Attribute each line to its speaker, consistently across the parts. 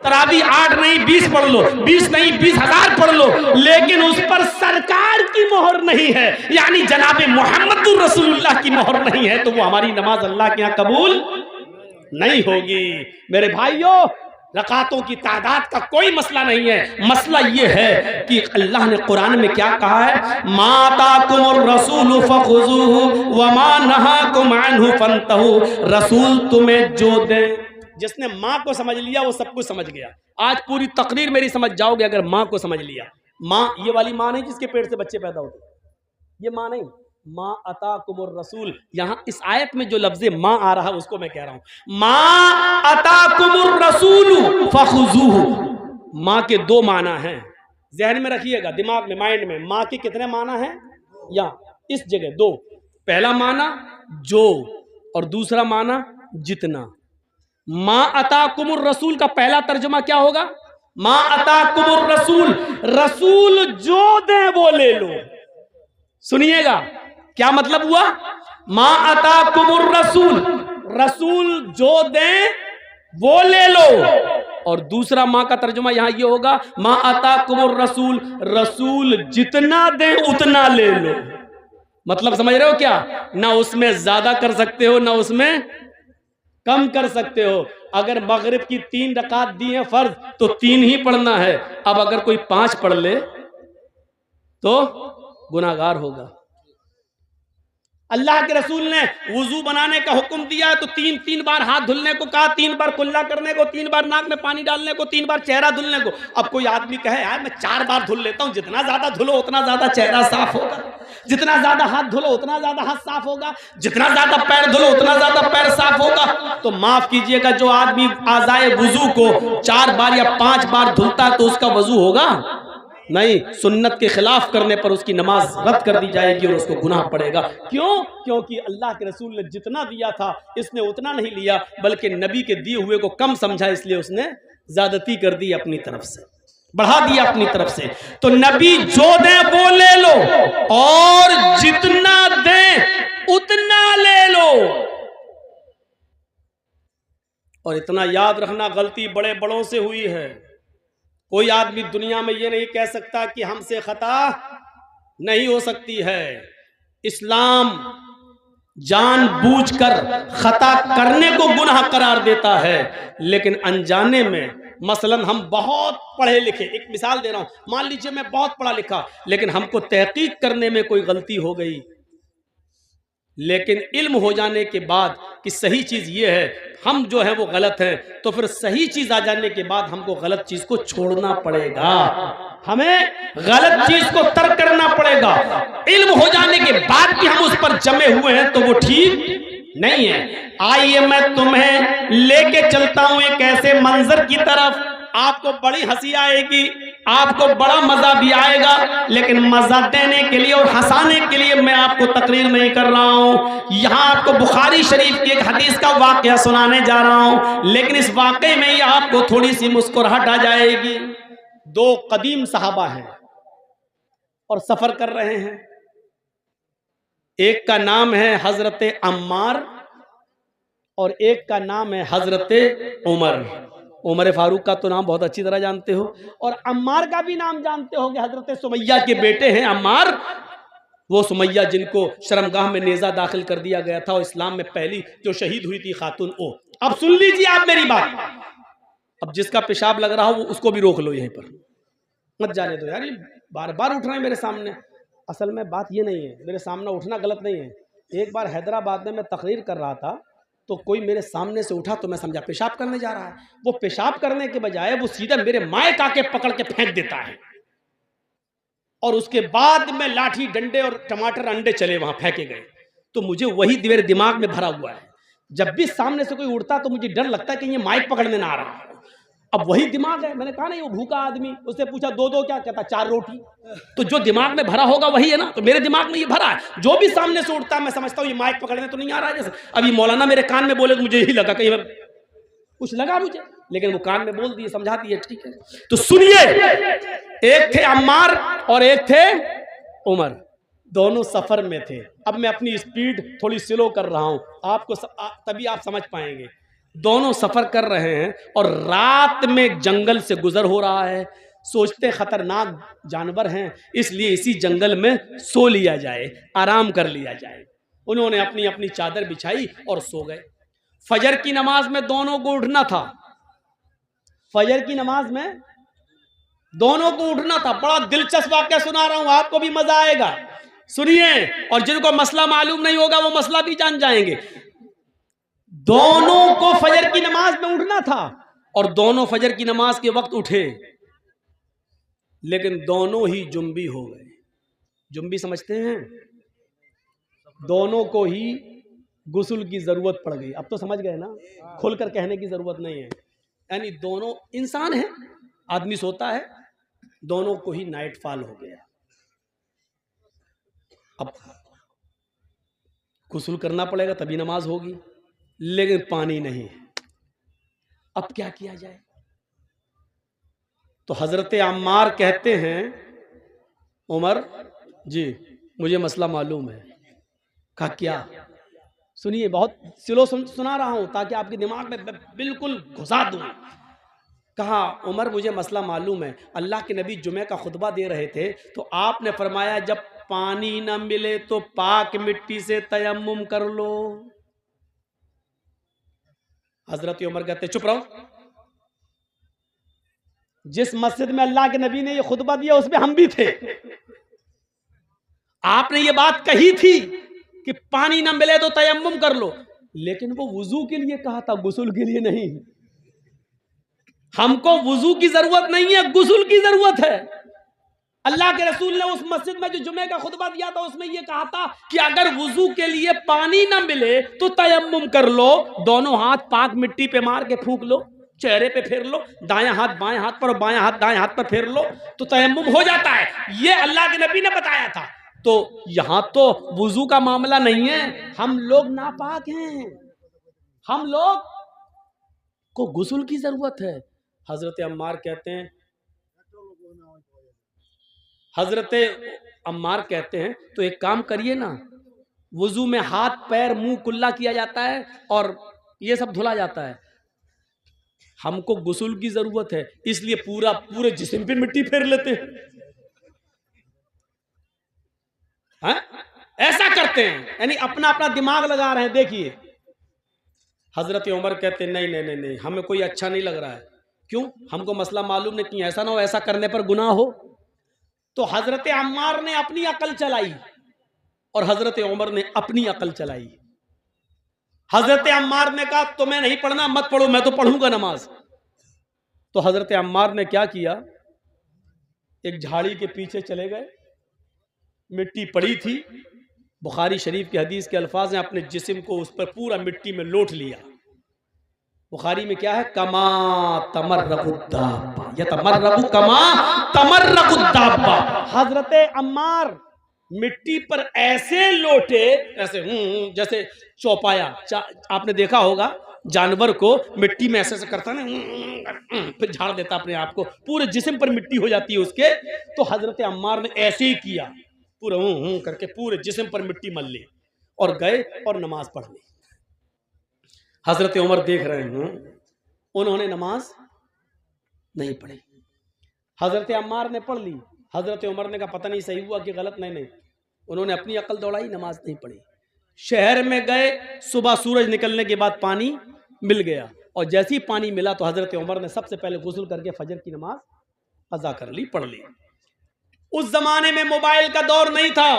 Speaker 1: तरावी 8 नहीं 20 पढ़ लो, 20 नहीं 20,000 पढ़ लो, लेकिन उस पर सरकार की मोहर नहीं है, यानी जनाबे मोहम्मदुर रसूलुल्लाह की मोहर नहीं है, तो वो हमारी नमाज अल्लाह के यहाँ कबूल नहीं होगी। मेरे भाइयों, रकातों की तादाद का कोई मसला नहीं है, मसला ये है कि अल्लाह ने कुरान में क्या कहा है, माताकुमुर रसूलु फखुज़ूहु वमा नहाकुम अन्हु फंतहु। रसूल तुम्हें जो दे, जिसने माँ को समझ लिया वो सब कुछ समझ गया। आज पूरी तकरीर मेरी समझ जाओगे अगर माँ को समझ लिया। माँ ये वाली माँ नहीं जिसके पेट से बच्चे पैदा होते, ये माँ नहीं, माँ अताकुमुर रसूल। यहाँ इस आयत में जो लफ्ज़ माँ आ रहा है उसको मैं कह रहा हूँ, माँ अताकुमुर रसूल फखुज़ूहु। माँ के 2 माना हैं, जहन में रखिएगा, दिमाग में, माइंड में। माँ के कितने माना हैं? या इस जगह 2। पहला माना जो, और दूसरा माना जितना। माँ अताकुमुर रसूल का पहला तर्जुमा क्या होगा? माँ अताकुमुर रसूल, रसूल जो दे वो ले लो। सुनिएगा क्या मतलब हुआ? माँ अताकुमुर रसूल, रसूल जो दे वो ले लो। और दूसरा माँ का तर्जुमा यहां ये होगा, माँ अताकुमुर रसूल, रसूल जितना दे उतना ले लो। मतलब समझ रहे हो क्या? ना उसमें ज्यादा कर सकते हो ना उसमें कम कर सकते हो। अगर मगरिब की 3 रकात दी है फर्ज तो 3 ही पढ़ना है। अब अगर कोई 5 पढ़ ले तो गुनाहगार होगा। अल्लाह के रसूल ने वुजू बनाने का हुक्म दिया है तो 3 बार हाथ धुलने को कहा, 3 बार कुल्ला करने को, 3 बार नाक में पानी डालने को, 3 बार चेहरा धुलने को। अब कोई आदमी कहे यार मैं 4 बार धुल लेता हूं, जितना ज्यादा धुलो उतना ज्यादा चेहरा साफ होगा, जितना ज्यादा हाथ धुलो उतना ज्यादा हाथ साफ होगा, जितना ज्यादा पैर धुलो उतना ज्यादा पैर साफ होगा। तो माफ कीजिएगा, जो आदमी आज़ाए वुजू को 4 बार या 5 बार धुलता है तो उसका वजू होगा नहीं। सुन्नत के खिलाफ करने पर उसकी नमाज रद्द कर दी जाएगी और उसको गुनाह पड़ेगा। क्यों? क्योंकि अल्लाह के रसूल ने जितना दिया था इसने उतना नहीं लिया, बल्कि नबी के दिए हुए को कम समझा, इसलिए उसने ज्यादती कर दी, अपनी तरफ से बढ़ा दिया अपनी तरफ से। तो नबी जो दे वो ले लो और जितना दे उतना ले लो। और इतना याद रखना, गलती बड़े बड़ों से हुई है। कोई आदमी दुनिया में ये नहीं कह सकता कि हमसे खता नहीं हो सकती है। इस्लाम जानबूझकर खता करने को गुनाह करार देता है, लेकिन अनजाने में, मसलन हम बहुत पढ़े लिखे, एक मिसाल दे रहा हूं, मान लीजिए मैं बहुत पढ़ा लिखा लेकिन हमको तहकीक करने में कोई गलती हो गई, लेकिन इल्म हो जाने के बाद कि सही चीज ये है, हम जो है वो गलत है, तो फिर सही चीज आ जाने के बाद हमको गलत चीज को छोड़ना पड़ेगा, हमें गलत चीज को तर्क करना पड़ेगा। इल्म हो जाने के बाद भी हम उस पर जमे हुए हैं तो वो ठीक नहीं है। आइए मैं तुम्हें लेके चलता हूं एक ऐसे मंजर की तरफ, आपको बड़ी हंसी आएगी, आपको बड़ा मजा भी आएगा, लेकिन मजा देने के लिए और हंसाने के लिए मैं आपको तकरीर नहीं कर रहा हूं। यहां आपको बुखारी शरीफ की एक हदीस का वाकया सुनाने जा रहा हूं, लेकिन इस वाकये में ये आपको थोड़ी सी मुस्कुराहट आ जाएगी। 2 कदीम सहाबा हैं और सफर कर रहे हैं। एक का नाम है हजरत अम्मार और एक का नाम है हजरत उमर। उमर फारूक का तो नाम बहुत अच्छी तरह जानते हो, और अम्मार का भी नाम जानते होंगे, हजरत सुमैया के बेटे हैं अम्मार। वो सुमैया जिनको शर्मगाह में नेजा दाखिल कर दिया गया था और इस्लाम में पहली जो शहीद हुई थी खातून वो। अब सुन लीजिए आप मेरी बात, अब जिसका पेशाब लग रहा हो वो उसको भी रोक लो, यहीं पर मत जाने दो यार, ये बार बार उठ रहे हैं मेरे सामने। असल में बात ये नहीं है, मेरे सामने उठना गलत नहीं है। एक बार हैदराबाद में मैं तकरीर कर रहा था तो कोई मेरे सामने से उठा तो मैं समझा पेशाब करने जा रहा है। वो पेशाब करने के बजाय वो सीधा मेरे माइक आके पकड़ के फेंक देता है, और उसके बाद में लाठी डंडे और टमाटर अंडे चले वहां फेंके गए। तो मुझे वही मेरे दिमाग में भरा हुआ है, जब भी सामने से कोई उड़ता तो मुझे डर लगता है कि ये माइक पकड़ने ना आ रहा है। अब वही दिमाग है, मैंने कहा नहीं वो भूखा आदमी, उससे पूछा 2 क्या कहता 4 रोटी। तो जो दिमाग में भरा होगा वही है ना, तो मेरे दिमाग में ये भरा है। जो भी सामने से उठता है मैं समझता हूँ ये माइक पकड़ने तो नहीं आ रहा है। जैसे अभी मौलाना मेरे कान में बोले तो मुझे यही लगा, कहीं कुछ लगा मुझे, लेकिन वो कान में बोल दिए, समझा दिए, ठीक है। तो सुनिए, एक थे अम्मार और एक थे उमर, दोनों सफर में थे। अब मैं अपनी स्पीड थोड़ी स्लो कर रहा हूं आपको तभी आप समझ पाएंगे। दोनों सफर कर रहे हैं और रात में जंगल से गुजर हो रहा है। सोचते खतरनाक जानवर हैं, इसलिए इसी जंगल में सो लिया जाए, आराम कर लिया जाए। उन्होंने अपनी अपनी चादर बिछाई और सो गए। फजर की नमाज में दोनों को उठना था। फजर की नमाज में दोनों को उठना था। बड़ा दिलचस्प वाकया सुना रहा हूं, आपको भी मजा आएगा, सुनिए। और जिनको मसला मालूम नहीं होगा वो मसला भी जान जाएंगे। दोनों को फजर की नमाज में उठना था और दोनों फजर की नमाज के वक्त उठे, लेकिन दोनों ही जुम्बी हो गए। जुम्बी समझते हैं? दोनों को ही गुस्ल की जरूरत पड़ गई। अब तो समझ गए ना, खुलकर कहने की जरूरत नहीं है। यानी दोनों इंसान हैं, आदमी सोता है, दोनों को ही नाइट फॉल हो गया। अब गुस्ल करना पड़ेगा तभी नमाज होगी, लेकिन पानी नहीं है। अब क्या किया जाए? तो हजरत अम्मार कहते हैं, उमर जी मुझे मसला मालूम है। कहा क्या? सुनिए, बहुत स्लो सुना रहा हूं ताकि आपके दिमाग में बिल्कुल घुसा दूं। कहा उमर मुझे मसला मालूम है। अल्लाह के नबी जुमे का खुतबा दे रहे थे तो आपने फरमाया जब पानी ना मिले तो पाक मिट्टी से तयम्मुम कर लो। हजरत उमर कहते चुप रहो, जिस मस्जिद में अल्लाह के नबी ने ये खुतबा दिया उसमें हम भी थे। आपने ये बात कही थी कि पानी ना मिले तो तयम्मुम कर लो, लेकिन वो वुजू के लिए कहा था, गुस्ल के लिए नहीं। हमको वुजू की जरूरत नहीं है, गुस्ल की जरूरत है। अल्लाह के रसूल ने उस मस्जिद में जो जुमे का खुतबा दिया था उसमें यह कहा था कि अगर वुजू के लिए पानी ना मिले तो तयम्मुम कर लो। दोनों हाथ पाक मिट्टी पे मार के फूंक लो, चेहरे पे फेर लो, दायां हाथ बाएं हाथ पर और बाएं हाथ दाएं हाथ पर फेर लो तो तयम्मुम हो जाता है। ये अल्लाह के नबी ने बताया था। तो यहां तो वुजू का मामला नहीं है, हम लोग नापाक हैं, हम लोग को गुस्ल की जरूरत है। हजरत अम्मार कहते हैं, हजरत अम्मार कहते हैं तो एक काम करिए ना, वुजू में हाथ पैर मुंह कुल्ला किया जाता है और ये सब धुला जाता है। हमको गुस्ल की जरूरत है, इसलिए पूरे जिस्म पे मिट्टी फेर लेते हैं। हाँ? ऐसा करते हैं, यानी अपना अपना दिमाग लगा रहे हैं। देखिए हजरत उमर कहते हैं नहीं नहीं नहीं नहीं, हमें कोई अच्छा नहीं लग रहा है। क्यों? हमको मसला मालूम नहीं, कि ऐसा ना हो ऐसा करने पर गुनाह हो। तो हजरत अम्मार ने अपनी अकल चलाई और हजरत उमर ने अपनी अकल चलाई। हजरत अम्मार ने कहा तुम्हें नहीं पढ़ना मत पढ़ो, मैं तो पढ़ूंगा नमाज। तो हजरत अम्मार ने क्या किया, एक झाड़ी के पीछे चले गए, मिट्टी पड़ी थी। बुखारी शरीफ के हदीस के अल्फाज हैं, अपने जिस्म को उस पर पूरा मिट्टी में लोट लिया। बुखारी में क्या है, कमा तमर्रकुद्दाब्बा यतमर्रकु कमा तमर्रकुद्दाब्बा। हजरत अम्मार मिट्टी पर ऐसे लोटे, ऐसे जैसे चौपाया, आपने देखा होगा जानवर को मिट्टी में ऐसे करता ना, फिर झाड़ देता अपने आप को, पूरे जिस्म पर मिट्टी हो जाती है उसके। तो हजरत अम्मार ने ऐसे ही किया, पूरा करके पूरे जिस्म पर मिट्टी मल ली और गए और नमाज पढ़ ली। हजरत उमर देख रहे हैं, उन्होंने नमाज नहीं पढ़ी। हजरत अम्मार ने पढ़ ली। हजरत उमर ने कहा पता नहीं सही हुआ कि गलत। नहीं, उन्होंने अपनी अकल दौड़ाई, नमाज नहीं पढ़ी। शहर में गए, सुबह सूरज निकलने के बाद पानी मिल गया और जैसे ही पानी मिला तो हजरत उमर ने सबसे पहले गुस्ल करके फजर की नमाज कज़ा कर ली, पढ़ ली। उस जमाने में मोबाइल का दौर नहीं था।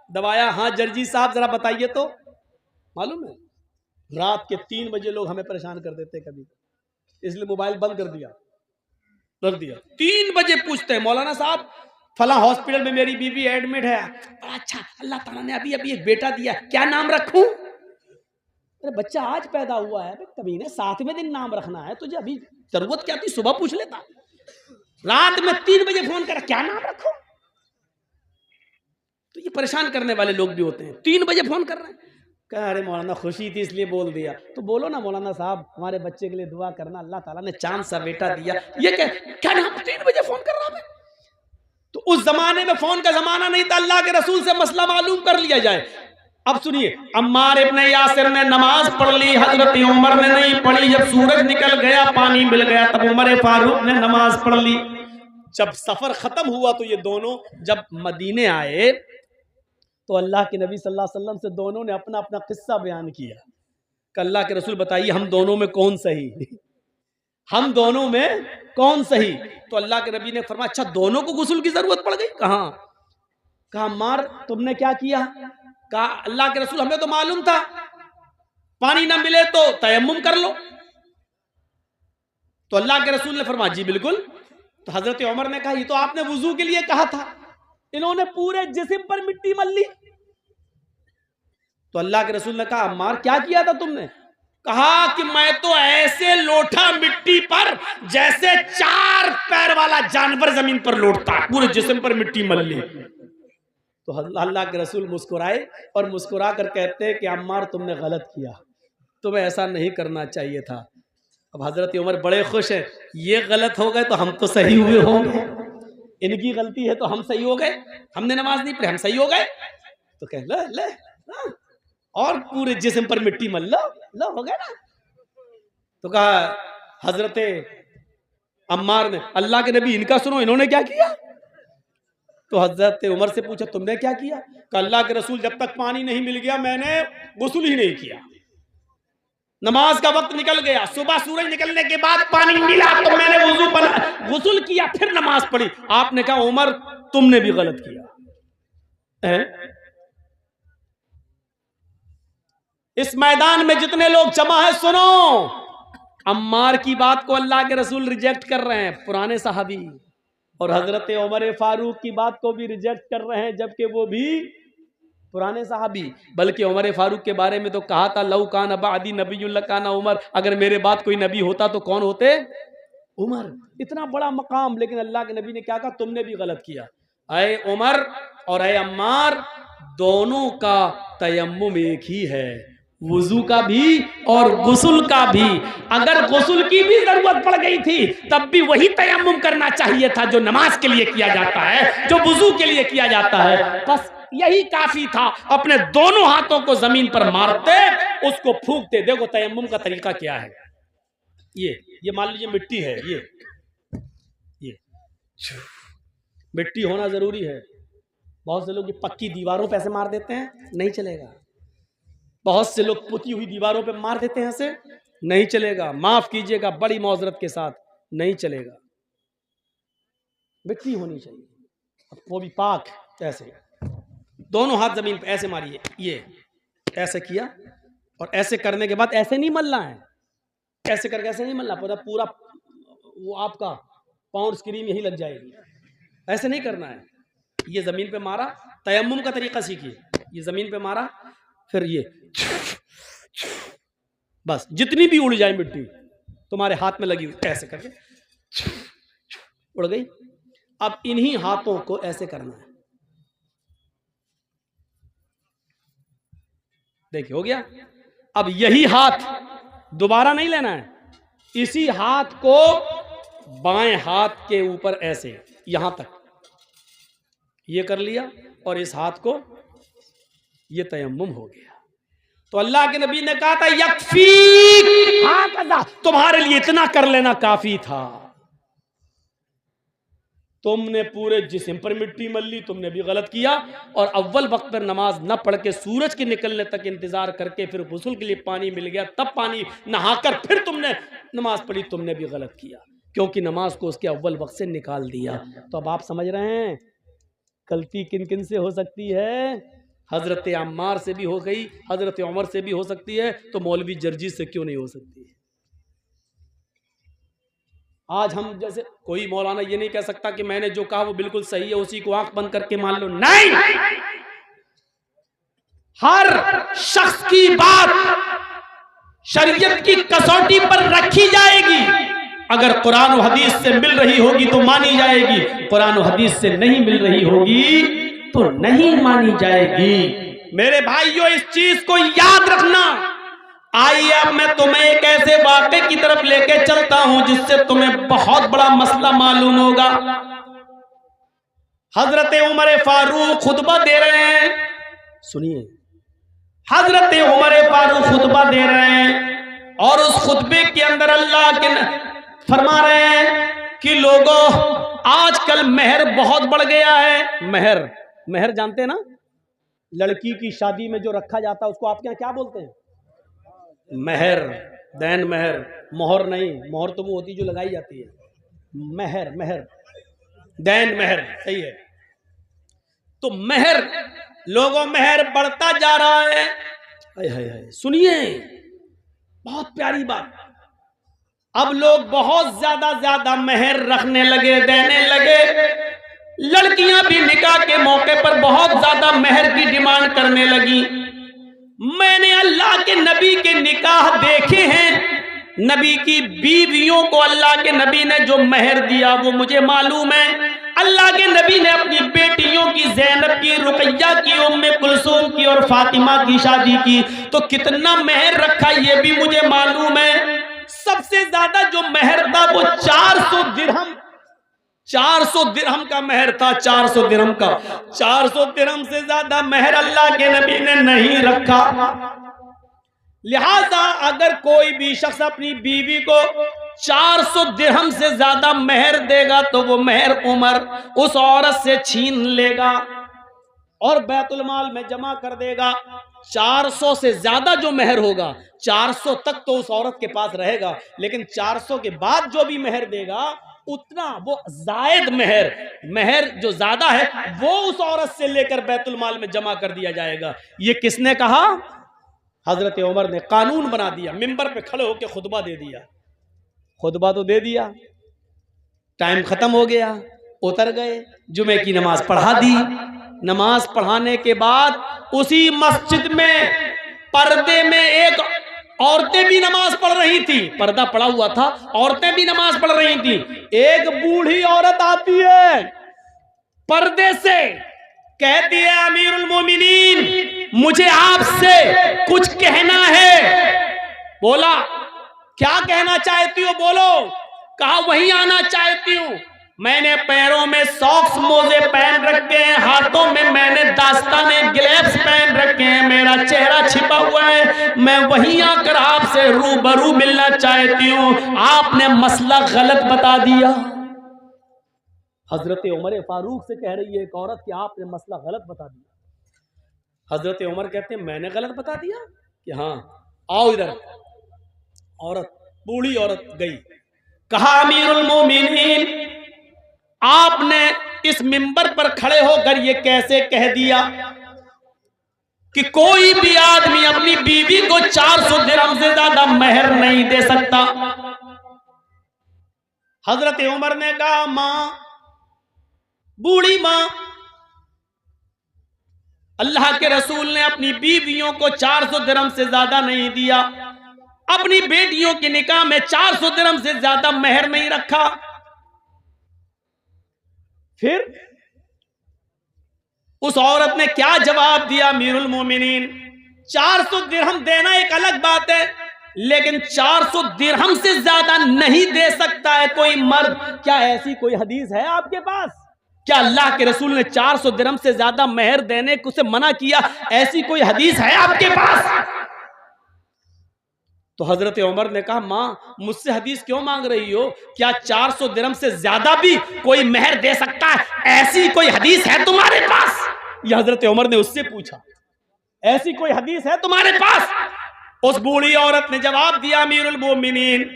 Speaker 1: दबाया, हाँ जर्जी साहब जरा बताइए तो। मालूम है रात के 3 बजे लोग हमें परेशान कर देते कभी, इसलिए मोबाइल बंद कर दिया, रख दिया। 3 बजे पूछते हैं मौलाना साहब फला हॉस्पिटल में मेरी बीवी एडमिट है। अच्छा, अल्लाह ताला ने अभी अभी एक बेटा दिया, क्या नाम रखूं? अरे बच्चा आज पैदा हुआ है, कभी ने 7वें दिन नाम रखना है, तुझे अभी जरूरत क्या थी, सुबह पूछ लेता। रात में 3 बजे फोन करा, क्या नाम रखूं? तो ये परेशान करने वाले लोग भी होते हैं। 3 बजे फोन कर रहे हैं, कह अरे मौलाना खुशी थी इसलिए बोल दिया। तो बोलो ना मौलाना साहब हमारे बच्चे के लिए दुआ करना, अल्लाह ताला ने चांद सा बेटा दिया। ये क्या नाम 3 बजे फोन कर रहा है? तो उस जमाने में फोन का जमाना नहीं था, अल्लाह के रसूल से मसला मालूम कर लिया जाए। अब सुनिए, अम्मार इब्न यासिर ने नमाज पढ़ ली, हजरत उमर ने नहीं पढ़ी। जब सूरज निकल गया, पानी मिल गया, तब उमर फारूक ने नमाज पढ़ ली। जब सफर खत्म हुआ तो ये दोनों जब मदीने आए तो अल्लाह के नबी सल्लल्लाहु अलैहि वसल्लम से दोनों ने अपना अपना किस्सा बयान किया कि अल्लाह के रसूल बताइए हम दोनों में कौन सही, हम दोनों में कौन सही। तो अल्लाह के नबी ने फरमाया अच्छा दोनों को गुस्ल की जरूरत पड़ गई। कहा अम्मार तुमने क्या किया? कहा अल्लाह के रसूल हमें तो मालूम था पानी ना मिले तो तयम्मुम कर लो। तो अल्लाह के रसूल ने फरमाया जी बिल्कुल। तो हजरत उमर ने कहा ये तो आपने वुजू के लिए कहा था, इन्होंने पूरे जिस्म पर मिट्टी मल ली। तो अल्लाह के रसूल ने कहा अम्मार क्या किया था तुमने? कहा कि मैं तो ऐसे लोटा मिट्टी पर जैसे 4 पैर वाला जानवर जमीन पर लोटता, पूरे जिस्म पर मिट्टी मल ली। तो अल्लाह के रसूल मुस्कुराए और मुस्कुरा कर कहते हैं कि अम्मार तुमने गलत किया, तुम्हें ऐसा नहीं करना चाहिए था। अब हजरत उमर बड़े खुश हैं, ये गलत हो गए तो हम तो सही हुए होंगे, इनकी गलती है तो हम सही हो गए, हमने नमाज नहीं पढ़ी हम सही हो गए। तो कह ले ले और पूरे जिस्म पर मिट्टी मल लो हो गया ना। तो कहा हजरत अम्मार ने अल्लाह के नबी इनका सुनो इन्होंने क्या किया। तो हजरत उमर से पूछा तुमने क्या किया? कि अल्लाह के रसूल जब तक पानी नहीं मिल गया मैंने गुस्ल ही नहीं किया, नमाज का वक्त निकल गया, सुबह सूरज निकलने के बाद पानी मिला तो मैंने वुजू बना गुस्ल किया फिर नमाज पढ़ी। आपने कहा उमर तुमने भी गलत किया। इस मैदान में जितने लोग जमा है सुनो, अम्मार की बात को अल्लाह के रसूल रिजेक्ट कर रहे हैं, पुराने सहाबी, और हजरत उमर फारूक की बात को भी रिजेक्ट कर रहे हैं जबकि वो भी पुराने सहाबी। बल्कि उमर फारूक के बारे में तो कहा था लौ कान बादी नबीयुल्लाह काना उमर, अगर मेरे बाद कोई नबी होता तो कौन होते? उमर। इतना बड़ा मकाम, लेकिन अल्लाह के नबी ने क्या कहा? तुमने भी गलत किया। अय उमर और अय अम्मार दोनों का तयम्मुम एक ही है, वुजू का भी और गुस्ल का भी। अगर गुस्ल की भी जरूरत पड़ गई थी तब भी वही तयम्मुम करना चाहिए था जो नमाज के लिए किया जाता है, जो वुजू के लिए किया जाता है। बस यही काफी था। अपने दोनों हाथों को जमीन पर मारते, उसको फूंकते। देखो तयम्मुम का तरीका क्या है। ये मान लीजिए मिट्टी है, ये मिट्टी होना जरूरी है। बहुत से लोग ये पक्की दीवारों पे ऐसे मार देते हैं, नहीं चलेगा। बहुत से लोग पुती हुई दीवारों पे मार देते हैं ऐसे, नहीं चलेगा। माफ कीजिएगा बड़ी मौजरत के साथ, नहीं चलेगा। मिट्टी होनी चाहिए, वो भी पाक। ऐसे दोनों हाथ जमीन पे ऐसे मारिए, ये ऐसे किया और ऐसे करने के बाद ऐसे नहीं मलना है, ऐसे करके ऐसे नहीं मलना, पूरा वो आपका पाउंड स्क्रीन यही लग जाएगी। ऐसे नहीं करना है। ये जमीन पे मारा, तयम्मुम का तरीका सीखिए। ये जमीन पे मारा, फिर ये बस जितनी भी उड़ जाए मिट्टी तुम्हारे हाथ में लगी हुई, ऐसे करके उड़ गई। अब इन्हीं हाथों को ऐसे करना है। देखिए हो गया। अब यही हाथ दोबारा नहीं लेना है, इसी हाथ को बाएं हाथ के ऊपर ऐसे यहां तक ये कर लिया और इस हाथ को ये तयम्मुम हो गया। तो अल्लाह के नबी ने कहा था यकफी, तुम्हारे लिए इतना कर लेना काफी था। तुमने पूरे जिस्म पर मिट्टी मल ली, तुमने भी गलत किया। और अव्वल वक्त पर नमाज न पढ़ के सूरज के निकलने तक इंतजार करके फिर गुस्ल के लिए पानी मिल गया तब पानी नहाकर फिर तुमने नमाज पढ़ी, तुमने भी गलत किया, क्योंकि नमाज को उसके अव्वल वक्त से निकाल दिया। तो अब आप समझ रहे हैं गलती किन किन से हो सकती है। हजरत अम्मार से भी हो गई, हजरत उमर से भी हो सकती है, तो मौलवी जर्जी से क्यों नहीं हो सकती है। आज हम जैसे कोई मौलाना ये नहीं कह सकता कि मैंने जो कहा वो बिल्कुल सही है, उसी को आंख बंद करके मान लो। नहीं, हर शख्स की बात शरीयत की कसौटी पर रखी जाएगी। अगर कुरान और हदीस से मिल रही होगी तो मानी जाएगी, कुरान और हदीस से नहीं मिल रही होगी तो नहीं मानी जाएगी। मेरे भाइयों इस चीज को याद रखना। आइए अब मैं तुम्हें एक ऐसे वाक़े की तरफ लेके चलता हूं जिससे तुम्हें बहुत बड़ा मसला मालूम होगा। हजरत उमर फारूक खुतबा दे रहे हैं, सुनिए। हजरत उमर फारूक खुतबा दे रहे हैं और उस खुतबे के अंदर अल्लाह के फरमा रहे हैं कि लोगों, आजकल मेहर बहुत बढ़ गया है। मेहर, मेहर जानते हैं ना, लड़की की शादी में जो रखा जाता है उसको आपके यहाँ क्या बोलते हैं? मेहर, दैन मेहर, मोहर नहीं। मोहर तो वो होती जो लगाई जाती है। मेहर, मेहर, दैन मेहर, सही है। तो मेहर, लोगों मेहर बढ़ता जा रहा है। हाय हाय हाय, सुनिए बहुत प्यारी बात। अब लोग बहुत ज्यादा मेहर रखने लगे, देने लगे। लड़कियां भी निकाह के मौके पर बहुत ज्यादा मेहर की डिमांड करने लगी। मैंने अल्लाह के नबी के निकाह देखे हैं। नबी की बीवियों को अल्लाह के नबी ने जो मेहर दिया वो मुझे मालूम है। अल्लाह के नबी ने अपनी बेटियों की, ज़ैनब की, रुकैया की, उम्मे कुलसूम की और फातिमा की शादी की तो कितना मेहर रखा ये भी मुझे मालूम है। सबसे ज्यादा जो मेहर था वो 400 दिरहम, 400 दिरहम का मेहर था। 400 दिरहम का, 400 दिरहम से ज्यादा मेहर अल्लाह के नबी ने नहीं रखा। लिहाजा अगर कोई भी शख्स अपनी बीवी को 400 दिरहम से ज्यादा मेहर देगा तो वो मेहर उमर उस औरत से छीन लेगा और बैतुल माल में जमा कर देगा। 400 से ज्यादा जो मेहर होगा, 400 तक तो उस औरत के पास रहेगा, लेकिन 400 के बाद जो भी मेहर देगा उतना वो जायद मेहर, मेहर जो ज्यादा है वो उस औरत से लेकर बैतुल माल में जमा कर दिया जाएगा। ये किसने कहा? हजरत उमर ने कानून बना दिया। मिंबर पे खड़े होकर खुतबा दे दिया। खुतबा तो दे दिया, टाइम खत्म हो गया, उतर गए, जुमे की नमाज पढ़ा दी। नमाज पढ़ाने के बाद उसी मस्जिद में पर्दे में एक औरतें भी नमाज पढ़ रही थी। पर्दा पड़ा हुआ था, औरतें भी नमाज पढ़ रही थी। एक बूढ़ी औरत आती है पर्दे से, कहती है अमीरुल मोमिनीन मुझे आपसे कुछ कहना है। बोला क्या कहना चाहती हो? बोलो। कहा वहीं आना चाहती हूं। मैंने पैरों में सॉक्स मोजे पहन रखे हैं, हाथों में मैंने दास्ताने ग्लव्स पहन रखे हैं, मेरा चेहरा छिपा हुआ है, मैं वहीं आकर आपसे रूबरू मिलना चाहती हूं। आपने मसला गलत बता दिया। हजरत उमर फारूक से कह रही है एक औरत कि आपने मसला गलत बता दिया। हजरत उमर कहते हैं मैंने गलत बता दिया? कि हाँ, आओ इधर। औरत, बूढ़ी औरत गई। कहा अमीरुल मोमिनीन आपने इस मिंबर पर खड़े होकर ये कैसे कह दिया कि कोई भी आदमी अपनी बीवी को 400 दिरहम से ज्यादा मेहर नहीं दे सकता? हजरत उमर ने कहा मां, बूढ़ी मां, अल्लाह के रसूल ने अपनी बीवियों को 400 दिरहम से ज्यादा नहीं दिया, अपनी बेटियों के निकाह में 400 दिरहम से ज्यादा मेहर नहीं रखा। फिर उस औरत ने क्या जवाब दिया? अमीरुल मोमिनीन 400 दिरहम देना एक अलग बात है, लेकिन 400 दिरहम से ज्यादा नहीं दे सकता है कोई मर्द। क्या ऐसी कोई हदीस है आपके पास? क्या अल्लाह के रसूल ने 400 दिरहम से ज्यादा मेहर देने को से मना किया? ऐसी कोई हदीस है आपके पास? तो हजरत उमर ने कहा मां, मुझसे हदीस क्यों मांग रही हो? क्या 400 दिरहम से ज्यादा भी कोई मेहर दे सकता है? ऐसी कोई हदीस है तुम्हारे पास? यह हजरत उमर ने उससे पूछा, ऐसी कोई हदीस है तुम्हारे पास? उस बूढ़ी औरत ने जवाब दिया अमीरुल मोमिनीन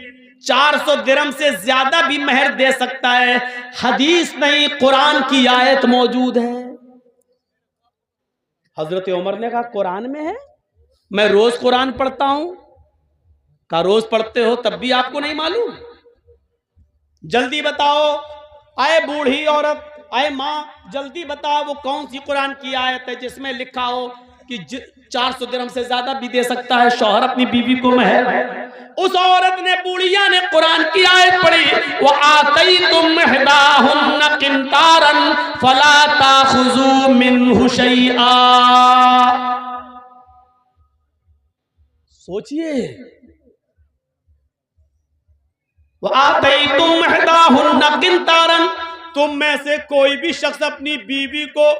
Speaker 1: 400 दिरहम से ज्यादा भी मेहर दे सकता है, हदीस नहीं कुरान की आयत मौजूद है। हजरत उमर ने कहा कुरान में है? मैं रोज कुरान पढ़ता हूं। का रोज पढ़ते हो तब भी आपको नहीं मालूम? जल्दी बताओ। आए बूढ़ी औरत, आए मां, जल्दी बताओ वो कौन सी कुरान की आयत है जिसमें लिखा हो कि 400 दिरहम से ज्यादा भी दे सकता है शौहर अपनी बीवी को मेहर। उस औरत ने, बूढ़िया ने कुरान की आयत पढ़ी, वो आतई तुम हिदाहुन्ना किंतारन फला ताखुजू मिन्हु शैआ। सोचिए, वो आतई तुम हिदाहुन्ना किंतारन, तुम में से कोई भी शख्स अपनी बीवी को